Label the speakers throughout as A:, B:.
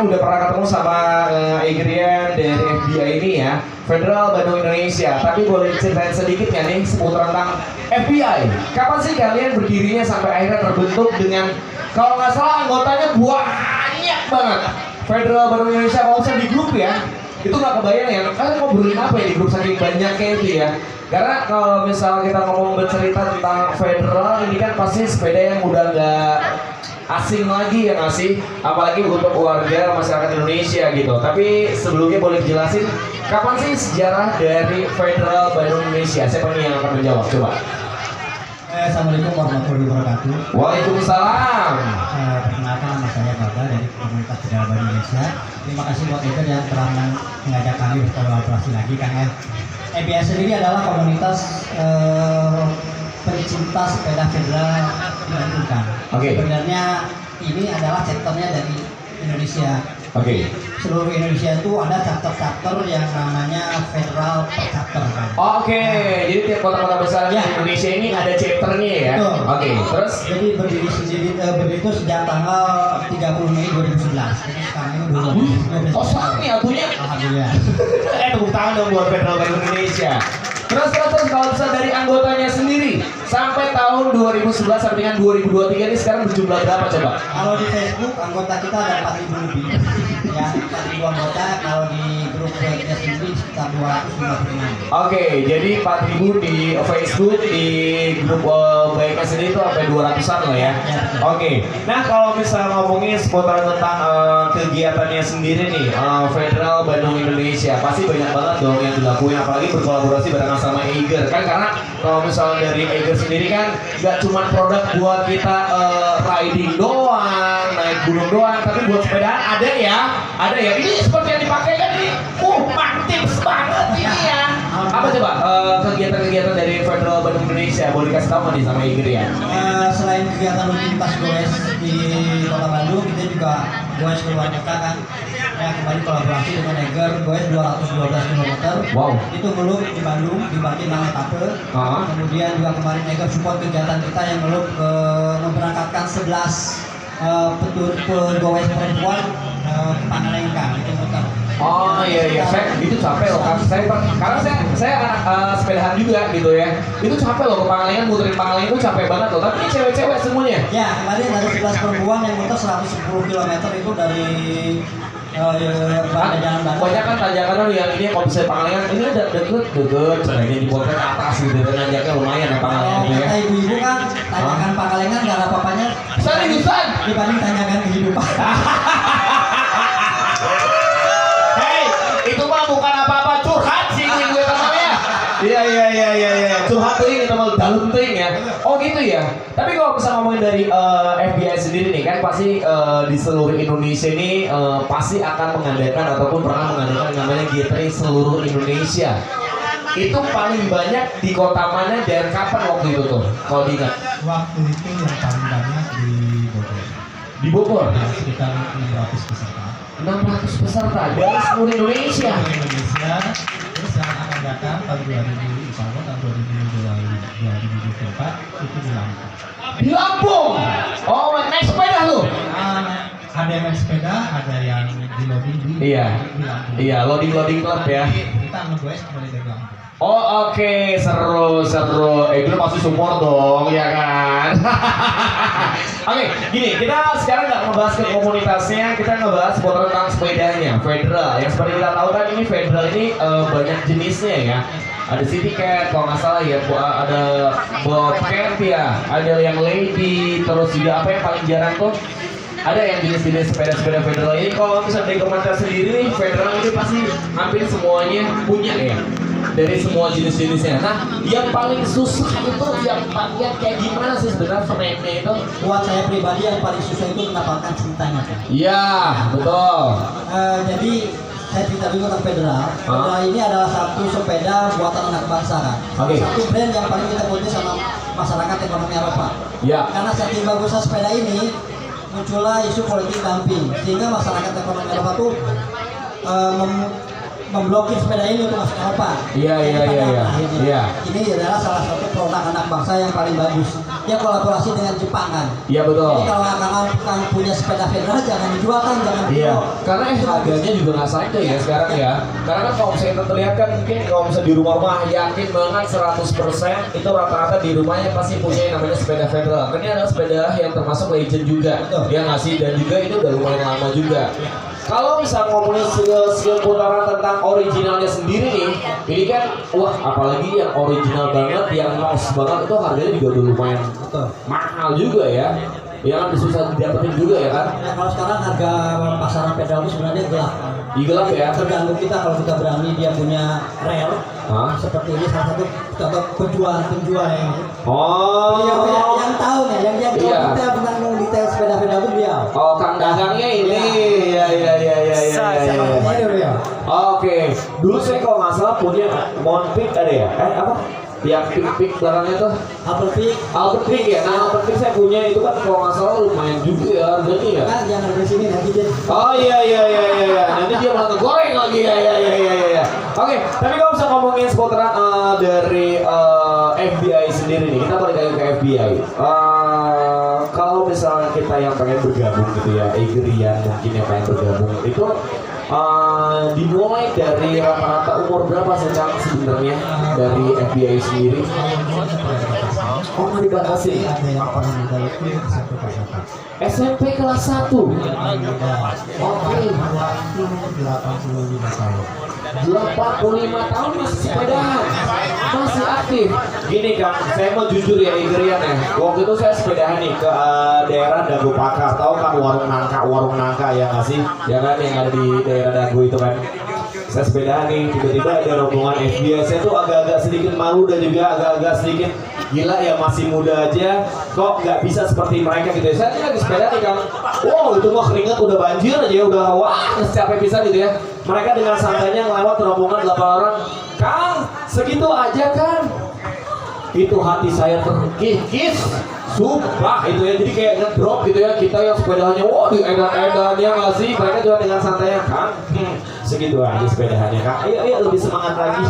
A: udah pernah ketemu sama Egrian dari FBI ini ya, Federal Bandung Indonesia. Tapi boleh ceritain sedikit nggak nih seputar tentang FBI? Kapan sih kalian berdirinya sampai akhirnya terbentuk dengan, kalau nggak salah anggotanya banyak banget. Federal Bandung Indonesia kalau usah di grup ya, itu nggak kebayang ya. Kalian mau berdiri apa ya di grup saking banyaknya itu ya? Karena kalau misalnya kita ngomong bercerita tentang Federal ini kan pasti sepeda yang udah nggak asing lagi ya nggak sih, apalagi untuk warga masyarakat Indonesia gitu. Tapi sebelumnya boleh dijelasin kapan sih sejarah dari Federal Bandung Indonesia? Siapa nih yang akan menjawab? Coba.
B: Assalamualaikum warahmatullahi wabarakatuh.
A: Waalaikumsalam.
B: Perkenalkan, nama saya Baba dari komunitas Federal Bandung Indonesia. Terima kasih buat Eder yang telah mengajak kami berkolaborasi lagi kan ya. EBS sendiri adalah komunitas pencinta sepeda federal di Bandung kan. Sebenarnya ini adalah chapternya dari Indonesia. Seluruh Indonesia itu ada chapter-chapter yang namanya federal per chapter kan.
A: Jadi tiap kota-kota besar di Indonesia ini ada chapternya ya. Terus?
B: Jadi berdiri itu sejak tanggal 30 Mei 2011. Jadi sekarang ini 2012.
A: Oh, sekarang nih atunya.
B: Alhamdulillah.
A: Tepuk tangan dong buat Federal Bandung Indonesia. Terus kalau bisa dari anggotanya sendiri sampai tahun 2011 sampai dengan 2023 ini sekarang berjumlah berapa coba?
B: Kalau di Facebook anggota kita ada 4.000 lebih. Ya, 4.000 anggota. Kalau di grup webnya sendiri sekitar 256.
A: Jadi 4.000 di Facebook, di grup baiknya sendiri itu sampai 200-an lah ya. Nah kalau misalnya ngomongin seputar tentang kegiatannya sendiri nih, Federal Bandung Indonesia pasti banyak banget dong yang dilakuin, apalagi berkolaborasi barengan sama Eiger kan, karena kalau misalnya dari Eiger sendiri kan nggak cuma produk buat kita riding doang, naik gunung doang, tapi buat sepedaan ada ya. Ini seperti yang dipakai kan ini, mantap banget ini ya. Apa coba kegiatan-kegiatan dari Federal Bandung Indonesia boleh kasih tahu nih sama Eiger ya?
B: Selain kegiatan rutinitas goes di Kota Bandung, kita juga goes keluar kota kan. Ya, kembali kolaborasi dengan Eiger, goes 212 km.
A: Wow.
B: Itu meluk di Bandung, dibagi 6 etape. Kemudian juga kemarin Eiger support kegiatan kita yang meluk memberangkatkan 11 pegawai perempuan ke Pangalengan itu muter.
A: Saya itu capek loh kan. Karena saya anak sepedahan juga gitu ya. Itu capek loh ke Pangalengan, muterin Pangalengan itu capek banget loh. Tapi ini cewek-cewek semuanya.
B: Ya, kemarin ada 11 perempuan yang muter 110 km itu dari
A: banyak kan tanjakan yang ini kalau bisa Pangalengan ini ada deket caranya dibuatnya ke atas gitu dan nanjaknya lumayan ya Pangalengan ini ya.
B: Ibu-ibu kan tanjakan Pangalengan nggak ada apa-apanya
A: seriusan
B: dibanding tanjakan kehidupan.
A: Itu mah bukan apa-apa, curhat sih gue namanya. Iya. Curhat tuh ini teman dalam tuh ya. Oh gitu ya. Tapi kalau bisa ngomongin dari FBI sendiri nih kan pasti di seluruh Indonesia ini pasti akan mengadakan ataupun pernah mengadakan namanya G3 seluruh Indonesia. Itu paling banyak di kota mana dan kapan waktu itu tuh? Kalau diingat?
B: Waktu itu yang paling banyak di Bogor.
A: Di Bogor?
B: Ya, sekitar 600 peserta.
A: 600 peserta dari seluruh Indonesia.
B: Terus yang akan datang tahun 2000, insya Allah tahun 2024 itu di Lampung.
A: Di Lampung? Oh, naik sepeda lu?
B: Ada yang naik sepeda, ada yang di loading di Lampung.
A: Iya, loading club ya.
B: Kita nge-goes kembali dari Lampung.
A: Oh seru. Itu pasti support dong, ya kan? Gini, kita sekarang nggak ngebahas ke komunitasnya, kita ngebahas tentang sepedanya, Federal. Yang seperti kita tahu kan ini Federal ini banyak jenisnya ya. Ada City Cat, kalau nggak salah ya, ada Bobcat ya, ada yang Lady, terus juga apa yang paling jarang tuh? Ada yang jenis-jenis sepeda-sepeda Federal ini. Kalau misalnya dari komunitas sendiri nih, Federal ini pasti hampir semuanya punya ya. Dari semua jenis-jenisnya. Nah, yang paling susah itu yang kayak gimana sih sebenarnya frame-nya itu?
B: Buat saya pribadi yang paling susah itu mendapatkan ceritanya.
A: Iya, betul.
B: Jadi saya cerita dulu tentang Federal. Federal ini adalah satu sepeda buatan anak bangsa kan. Satu brand yang paling kita punya sama masyarakat ekonomi Eropa. Karena saking bagusnya sepeda ini, muncullah isu politik dumping sehingga masyarakat ekonomi Eropa tuh memblokir sepeda ini untuk masuk Eropa.
A: Iya.
B: Ini adalah salah satu produk anak bangsa yang paling bagus. dia kolaborasi dengan Jepang kan.
A: Iya betul.
B: Jadi kalau kang punya sepeda federal jangan dijual kan, jangan
A: Iya.
B: dijual.
A: Karena harganya juga nggak sama ya sekarang ya. Karena kan kalau misalnya kita lihat kan mungkin kalau misalnya di rumah yakin banget 100% itu rata-rata di rumahnya pasti punya yang namanya sepeda federal. Karena ini adalah sepeda yang termasuk legend juga. Dia ngasih dan juga itu udah lumayan lama juga. Kalau misal ngomongin skill putaran tentang originalnya sendiri nih, ini kan wah apalagi yang original banget, yang nos banget itu harganya juga udah lumayan mahal juga ya. Ya kan susah didapetin juga ya kan.
B: Nah, kalau sekarang harga pasaran pedal itu sebenarnya gelap.
A: Gelap ya.
B: Tergantung kita kalau kita berani dia punya rel. Seperti ini salah satu contoh penjual yang
A: Oh.
B: yang tahu nih, yang
A: Iya.
B: detail tentang detail sepeda itu dia.
A: Oh, Kang dagangnya ini. Iya.
B: Dia.
A: Oke. Dulu saya kalau nggak salah punya Mountain ada ya? Apa? Yang pik belakangnya tuh Albert Peak ya. Nah, Albert Peak saya punya itu kan kalau nggak salah lumayan juga ya harganya ya.
B: Kan jangan dari sini nanti dia.
A: Oh iya. Nanti dia malah ngegoreng lagi ya. Oke, tapi kalau bisa ngomongin seputaran dari FBI sendiri nih, kita balik lagi ke FBI. Kalau misalnya kita yang pengen bergabung gitu ya, Egrian mungkin yang pengen bergabung itu dimulai dari rata-rata umur berapa sih Kang sebenarnya dari FBI sendiri? Oh nggak dibatasi.
B: Ada yang pernah kita itu
A: SMP kelas 1. Oke. 85 tahun masih sepedahan, masih aktif. Gini Kang, saya mau jujur ya Igrian ya. Waktu itu saya sepedahan nih ke daerah Dago Pakar. Tahu kan warung nangka ya nggak sih? Ya kan yang ada di daerah Dago itu kan. Saya sepedahan nih, tiba-tiba ada rombongan FBI. Saya tuh agak-agak sedikit malu dan juga agak-agak sedikit gila ya, masih muda aja kok nggak bisa seperti mereka gitu ya. Saya lagi sepeda nih Kang, wow itu mah keringat udah banjir aja, udah wah capek bisa gitu ya. Mereka dengan santainya ngelewat rombongan 8 orang. Kang segitu aja kan, itu hati saya terkikis sumpah itu ya. Jadi kayak ngedrop gitu ya, kita yang sepedanya wah di edan-edannya nggak sih, mereka juga dengan santainya kan segitu aja sepedahannya Kak, ayo lebih semangat lagi.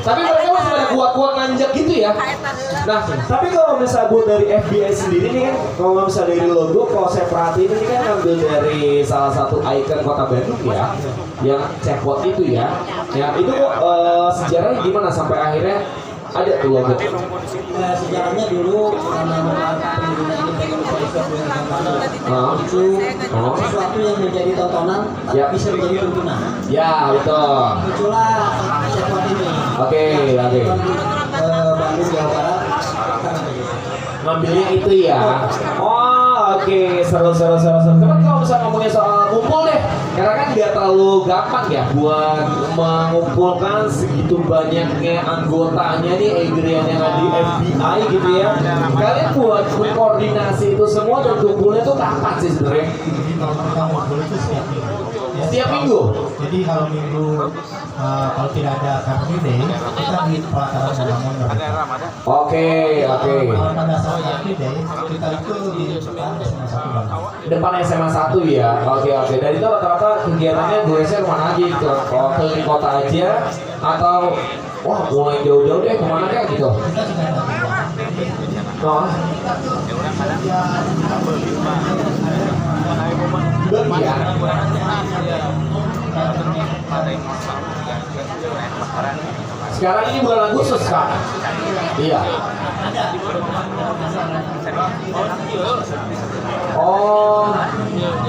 A: Tapi mereka masih pada kuat-kuat nanjak gitu ya. Nah tapi kalau misalnya buat dari FBI sendiri nih kan, kalau misalnya dari logo, kalau saya perhatiin ini kan ngambil dari salah satu ikon kota Bandung ya, yang cepot itu ya. Ya itu sejarahnya gimana sampai akhirnya ada tuh logo?
B: Sejarahnya dulu karena memang pendirinya ini pengen polisi itu sesuatu yang menjadi tontonan tapi bisa menjadi tuntunan.
A: Ya betul.
B: Muncullah cepot ini.
A: Oke.
B: Bandung Jawa Barat.
A: Ngambilnya itu ya. Oh oke, seru. Cuman kalau bisa ngomongin soal kumpul deh, karena kan nggak terlalu gampang ya buat mengumpulkan segitu banyaknya anggotanya nih Egrian yang ada di FBI gitu ya. Kalian buat koordinasi itu semua dan kumpulnya tuh kapan sih sebenarnya?
C: Kalau kita ngumpul itu
A: Setiap minggu.
C: Jadi kalau minggu kalau tidak ada Car Free Day, kita di pelataran Bangun.
A: Oke.
C: Kalau pada saat Car Free Day, kita itu di depan SMA 1 Bandung.
A: Depan SMA 1 ya. Oke. Dan itu rata-rata kegiatannya gue kemana aja gitu? Ke kota aja atau wah mulai jauh-jauh deh kemana kayak gitu?
C: Kita sudah ada
A: Oh. Iya. Sekarang ini bulan Agustus Kak. Iya.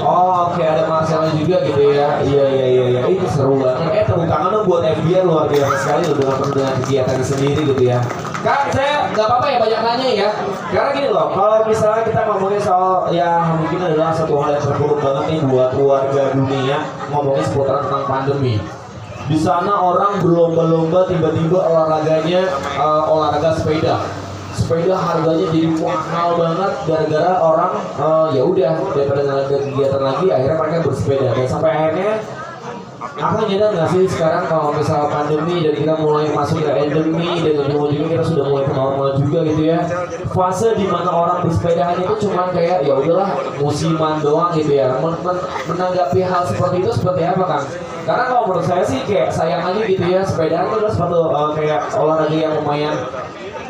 A: Oke, ada masalah juga gitu ya. Iya. Itu seru banget. Tepuk tangan dong buat FBI, luar biasa sekali udah dengan kegiatan sendiri gitu ya. Kak, saya nggak apa-apa ya banyak nanya ya. Karena gini loh, kalau misalnya kita ngomongin soal ya mungkin adalah satu hal yang terburuk banget nih buat warga dunia ngomongin seputar tentang pandemi. Di sana orang berlomba-lomba tiba-tiba olahraganya olahraga sepeda. Sepeda harganya jadi mahal banget gara-gara orang ya udah daripada nggak ada kegiatan lagi akhirnya mereka bersepeda dan sampai akhirnya aku nyadar nggak sih sekarang kalau misal pandemi dan kita mulai masuk ke endemi dan ujung-ujungnya kita sudah mulai ke normal juga gitu ya, fase di mana orang bersepeda itu cuma kayak ya udahlah musiman doang gitu ya. Menanggapi hal seperti itu seperti apa Kang? Karena kalau menurut saya sih kayak sayang aja gitu ya, sepeda itu adalah suatu kayak olahraga yang lumayan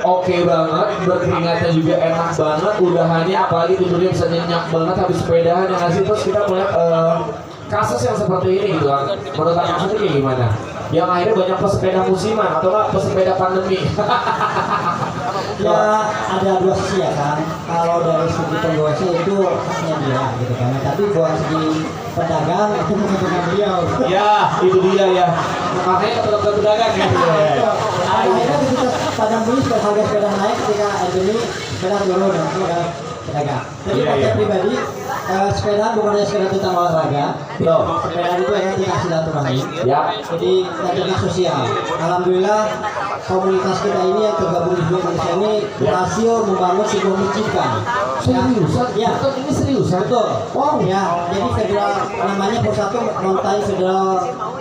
A: oke banget, berkeringatnya juga enak banget, udahannya apalagi tidurnya bisa nyenyak banget habis sepedahan yang ngasih. Terus kita melihat kasus yang seperti ini gitu kan. Menurut Kang Asep kayak gimana? Yang akhirnya banyak pesepeda musiman atau enggak pesepeda pandemi.
B: Ya ada dua sisi ya kan. Kalau dari segi penggoesnya itu haknya dia gitu kan. Tapi buat segi pedagang itu menguntungkan beliau.
A: Ya, itu dia ya. Makanya tetap pedagang ya.
B: Akhirnya ketika padang beli harga sepeda naik ketika endemi sepeda turun dan itu adalah pedagang. Jadi pakai pribadi sepeda bukan hanya sepeda tentang olahraga. Sepeda itu hanya tidak silaturahmi.
A: Ya.
B: Jadi tentang sosial. Alhamdulillah komunitas kita ini yang tergabung di Indonesia ini berhasil membangun sebuah masjid kan.
A: Seriusan?
B: Ya.
A: Ini seriusan?
B: Betul.
A: Wow.
B: Ya. Jadi federal namanya Persatu Mountain Federal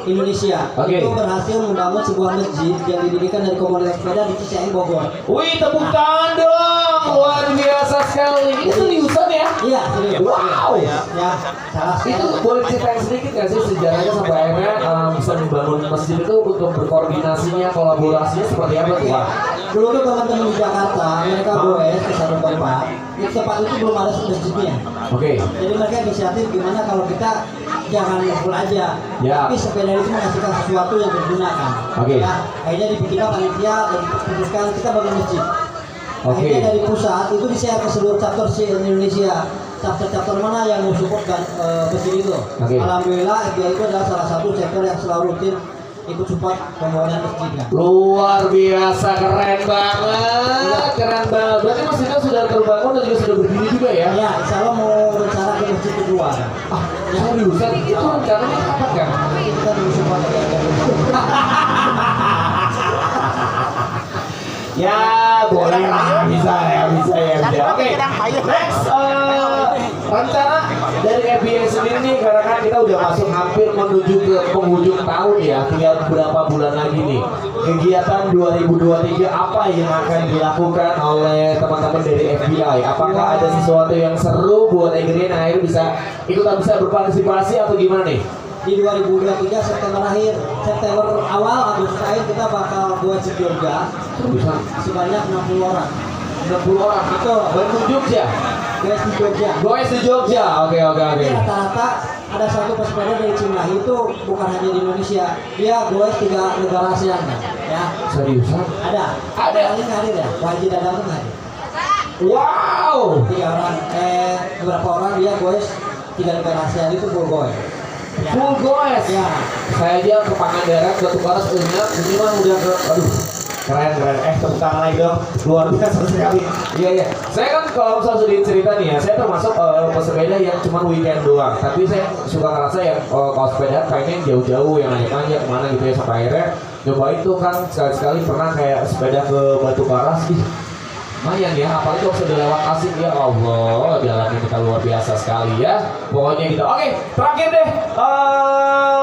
B: Indonesia. Itu berhasil membangun sebuah masjid yang didirikan dari komunitas sepeda di Cicahem Bogor.
A: Wih, tepuk tangan dong. Luar biasa sekali. Ini seriusan ya?
B: Iya, serius.
A: Wow.
B: Ya, salah
A: Itu boleh ceritain sedikit nggak sih sejarahnya sampai akhirnya bisa membangun masjid itu untuk berkoordinasinya, kolaborasinya seperti apa tuh Pak?
B: Dulu tuh teman-teman di Jakarta, mereka goes ke satu tempat. Di tempat itu belum ada masjidnya.
A: Oke.
B: Jadi mereka inisiatif gimana kalau kita jangan ngumpul aja, tapi sepeda itu menghasilkan sesuatu yang berguna kan. Ya, akhirnya dibikinkan panitia dan diputuskan kita bangun masjid. Akhirnya dari pusat itu di-share ke seluruh chapter Indonesia. Chapter mana yang mau support kan masjid itu. Alhamdulillah dia itu adalah salah satu chapter yang selalu rutin ikut support pembangunan masjidnya.
A: Luar biasa, keren banget, keren banget. Berarti masjidnya sudah terbangun dan juga sudah berdiri juga ya?
B: Ya, insya Allah mau rencana ke masjid kedua.
A: Seriusan itu rencananya kapan kan?
B: Kita dulu support
A: ya boleh lah, bisa ya. Oke, next rencana dari FBI sendiri nih, karena kan kita udah masuk hampir menuju ke penghujung tahun ya, tinggal beberapa bulan lagi nih. Kegiatan 2023 apa yang akan dilakukan oleh teman-teman dari FBI? Apakah ada sesuatu yang seru buat Egerian yang akhirnya bisa berpartisipasi atau gimana nih?
B: Di 2023 September awal Agustus akhir kita bakal buat di Jogja sebanyak 60 orang.
A: 60 orang itu Bandung Jogja. Goes di Jogja. Oke.
B: Rata-rata ada satu pesepeda dari Cimahi itu bukan hanya di Indonesia, dia goes 3 negara ASEAN ya.
A: Seriusan?
B: Ada yang hadir ya. Wajib datang tuh hadir.
A: Wow.
B: 3 orang beberapa orang dia goes 3 negara ASEAN itu full goes. Ya.
A: Full goes ya. Saya aja ke Pangandaran, ke Tukaras enggak, ini mah udah ke keren. Tepuk tangan lagi dong. Luar biasa sekali. Iya. Saya kan kalau misalnya sudah cerita nih ya, saya termasuk pesepeda yang cuma weekend doang. Tapi saya suka ngerasa yang kalau sepeda pengen jauh-jauh yang nanya kemana gitu ya, sampai akhirnya cobain tuh kan sekali-sekali pernah kayak sepeda ke Batu Karas. Lumayan ya, apalagi kalau sudah lewat Tasik ya Allah, jalannya kita luar biasa sekali ya. Pokoknya gitu. Oke, terakhir deh,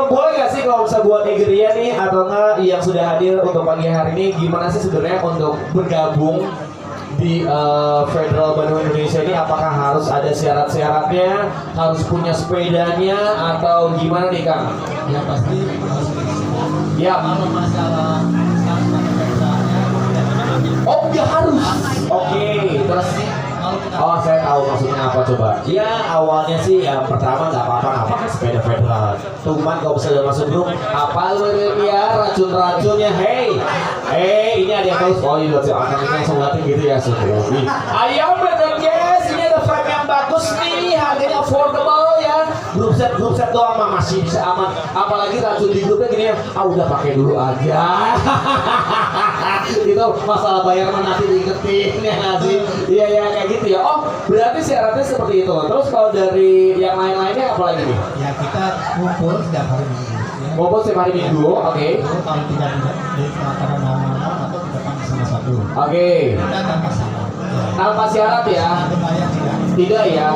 A: boleh nggak sih kalau bisa buat Egerian nih atau nggak yang sudah hadir untuk pagi hari ini, gimana sih sebenarnya untuk bergabung di Federal Bandung Indonesia ini? Apakah harus ada syarat-syaratnya, harus punya sepedanya atau gimana nih Kang?
B: Ya pasti harus
A: ya.
B: Kalau masalah
A: oh ya harus. Oke, terus oh saya tahu maksudnya apa coba. Ya awalnya sih yang pertama nggak apa-apa pakai sepeda federal. Cuman kalau sudah masuk grup, apa lu ya racun-racunnya? Hey, ini ada yang tahu. Oh ini akan langsung latih gitu ya Sukobi. Ayo bener guys, ini ada frame yang bagus nih, harganya affordable ya. Grup set doang mah masih bisa aman. Apalagi racun di grupnya gini ya. Udah pakai dulu aja. Itu masalah bayar nanti diingetin ya ngasih. Iya kayak gitu ya. Oh berarti syaratnya seperti itu. Terus kalau dari yang lain-lainnya apa lagi nih?
C: Ya kita kumpul setiap hari minggu.
A: Kumpul setiap hari minggu, oke.
C: Kalau tidak di pelataran malam atau tidak pakai sama satu.
A: Oke.
C: Kita tanpa syarat.
A: Tanpa syarat ya? Tidak ya.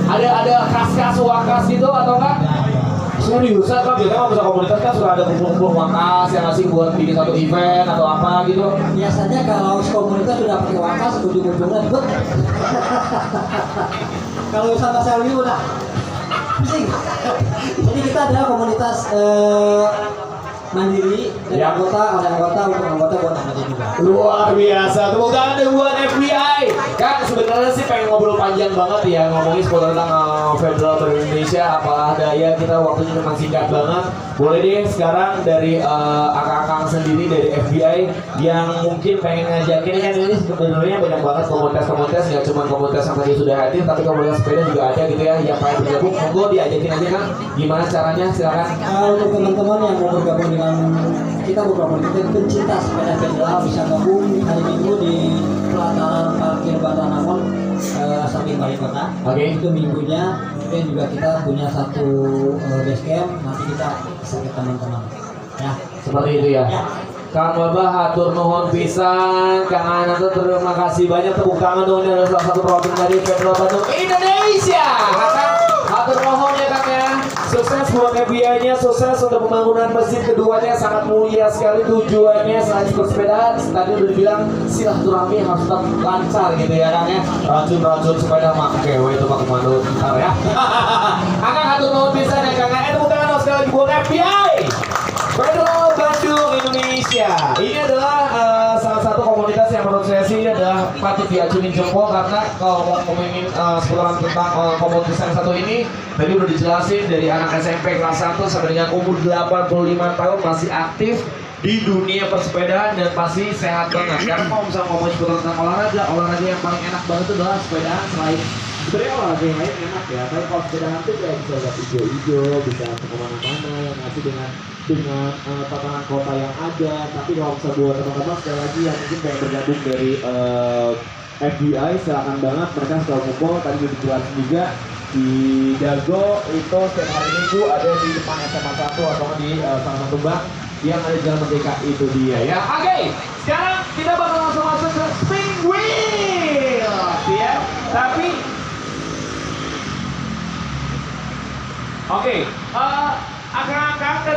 A: Ada kas wakas gitu atau enggak? Seriusan kan biasanya kalau bisa komunitas kan suka ada kumpul-kumpul wakas yang ngasih buat bikin satu event atau apa gitu.
B: Biasanya kalau komunitas sudah pakai wakas ujung-ujungnya ribet. Kalau sama Selwi udah pusing. Jadi kita adalah komunitas mandiri dari anggota, oleh anggota, untuk anggota buat anggota juga.
A: Luar biasa, tepuk tangan deh buat FBI. Kan sebenarnya sih pengen ngobrol panjang banget ya ngomongin seputar tentang Federal Bank Indonesia. Apalah daya, kita waktunya memang singkat banget. Boleh deh sekarang dari akang-akang sendiri dari FBI yang mungkin pengen ngajakin, kan ini sebenarnya banyak banget komunitas-komunitas, nggak cuma komunitas yang tadi sudah hadir, tapi komunitas sepeda juga ada gitu ya, yang pengen bergabung. Monggo diajakin aja kan, gimana caranya, silakan.
B: Untuk teman-teman yang mau bergabung dengan kita, pencinta sepeda federal, bisa gabung hari Minggu di pelataran parkir Batanamon samping Balai Kota. Itu minggunya. Kemudian juga kita punya satu base camp, nanti kita bisa ke teman-teman. Ya,
A: seperti itu ya. Kang Babah hatur nuhun pisan, Kang Ananta terima kasih banyak, tepuk tangan dong, ini adalah salah satu perwakilan dari Federal Bandung Indonesia. Hatur nuhun ya Kang ya. Sukses buat FBI-nya, sukses untuk pembangunan masjid keduanya, sangat mulia sekali tujuannya selain bersepeda. Tadi udah dibilang silaturahmi harus tetap lancar gitu ya Kang ya. Racun-racun sepeda mak kewe itu Pak Komando ntar ya. Akang hatur nuhun pisan ya Kang. Tepuk tangan dong sekali lagi buat FBI Federal Bandung Indonesia. Ini adalah salah satu komunitas yang menurut saya sih adalah patut diacungin jempol, karena kalau mau ngomongin seputaran tentang komunitas yang satu ini tadi udah dijelasin dari anak SMP kelas 1 sampai dengan umur 85 tahun masih aktif di dunia persepedaan dan pasti sehat banget. Karena kalau misalnya ngomongin seputaran tentang olahraga yang paling enak banget itu adalah sepedaan. Selain sebenarnya olahraga yang lain enak ya, tapi kalau sepedaan itu kayak bisa lihat hijau-hijau, bisa ke kemana-mana yang ngasih dengan tatanan kota yang ada. Tapi kalau misalnya buat teman-teman sekali lagi yang mungkin pengen bergabung dari FBI, silakan banget, mereka sudah kumpul. Tadi udah dijelasin juga di Dago itu setiap hari Minggu ada di depan SMA 1 atau di salah satu bank yang ada di Jalan Merdeka, itu dia ya. Oke, sekarang kita bakal langsung masuk ke spin wheel ya. Tapi akang-akang teh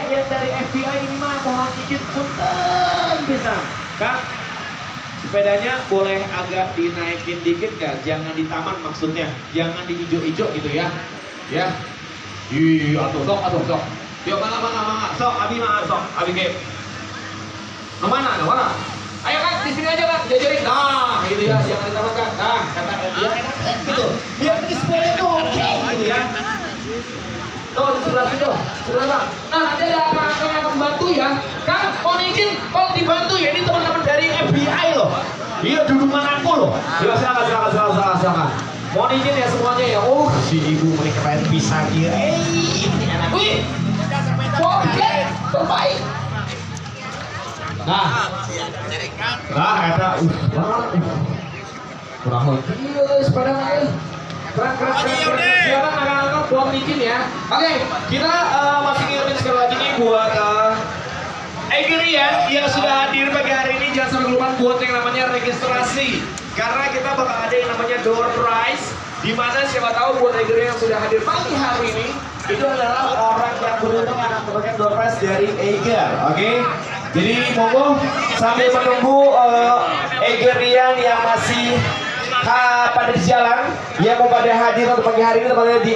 A: yang dari FBI ini mah mohon izin punten bisa. Kang, sepedanya boleh agak dinaikin dikit gak? Jangan di taman maksudnya, jangan di hijau-hijau gitu ya. Ya. Iya, atuh sok. Yuk mana. Sok, abi ke. Mana? Ayo Kang, di sini aja Kang, jajarin. Nah, gitu ya, jangan di taman Kang. Nah, kata dia gitu. Biar di sepeda tuh oke gitu ya. Tuh, di sebelah situ, Bang. Nah, nanti ada akang-akang yang membantu ya. Kang, mohon izin, kok dibantu ya, ini teman-teman dari FBI loh. Iya, dudukan aku loh. Ya, silakan. Mohon izin ya semuanya ya. Oh, si ibu ini keren bisa dia. Ini enak. Wih, oke, terbaik. Nah, ada, kurang lebih sepeda lagi. Keren. Silakan anak-anak buat izin ya. Oke, kita masih ngirimin sekali lagi nih buat Egerian yang sudah hadir pagi hari ini. Jangan sampai kelupaan buat yang namanya registrasi, karena kita bakal ada yang namanya door prize, di mana siapa tahu buat Egerian yang sudah hadir pagi hari ini itu adalah orang yang beruntung yang mendapatkan door prize dari Eger. Oke? Jadi monggo sambil menunggu Egerian yang masih pada di jalan, yang mau pada hadir untuk pagi hari ini tempatnya di